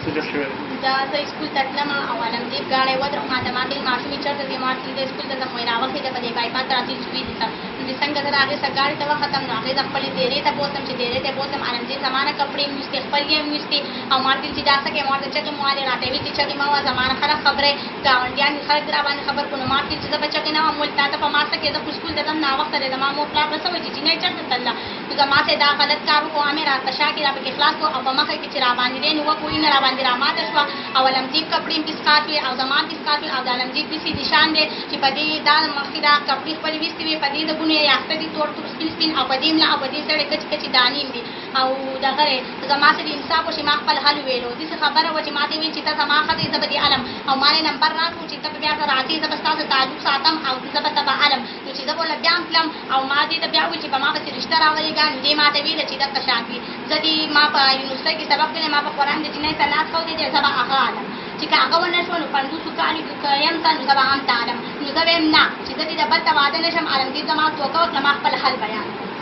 څه جوړ شوی دی؟ دا زه سکول ته تلم او علمګیر ګاډی ودرېد، ما ته ماته ماشومې چېرته ځې؟ ما ورته ویل سکول ته ځم. وایي راوښتې ده په دې بایپاس راځي سویدي ته. نو څنګه زه د هغې سره ګاډي ته وختم، نو هغې زه خپلې دیرې ته بوتلم چې دیرې ته یې بوتلم. علمګیر زما نه کپړې مې ویستې، خپل یې مې ویستې او ما ورته ویل چې دا څه کوې؟ ما ورته چغې مې وهلې، راته یې ویل چې چغې مه وهه، زما نه خلک خبرې ګاونډیان دي خلک دې راباندې خبر کړو. نو ما ورته ویل چې زه به چغې نه وهم، ویل تا ته په ما څه کوې؟ زه خو سکول ته ځم ناوخته دی. زما مور پلار به څه وایي چې جینۍ چېرته تلله؟ نو زما سره دا غلط کار وکړو، هغه مې راته شا کړې، را پکې خلاص کړو او په مخه کې چې راباندې دی نو وکړو، راباندې راماته شوه او علمګیر کپړې مې پسکات وې او زما پسکات وې او د علمګیر داسې نشان دی چې په دې دا مخکې دا کپړې خپلې ویستې وې، په دې د ګونو یې یاسته دي تور تور سپین سپین او په دې ملا او په دې سړې کچې کچې دانې دي او دغه دی. زما سره انصاف وشي، ما خپل حل وویلو. داسې خبره وه چې ما ته یې ویل چې ته زما ښه دی، زه به دې علم او ما یې نمبر راکړو چې ته به بیا زه راځې، زه به ستاسو تعلق ساتم او زه به ته به علم. نو چې زه به ورله بیا هم تلم او ما دې ته بیا وویل چې په ما پسې رشته راولېږه. نو دې ما ته ویله چې درته شان وي. زه دې ما په یونیورسټۍ کې سبق ویلی، ما په قرآن د جینۍ ته لاس ښودی دی، زه به هغه علم. چې که هغه ونه شوه نو 50 کالو که یم ته نو زه به هم ته علم. نو زه ویم نه چې زه دې د بل ته واده نه شم، علمګیر زما توکه وکړه، ما خپل حل بیان کړ.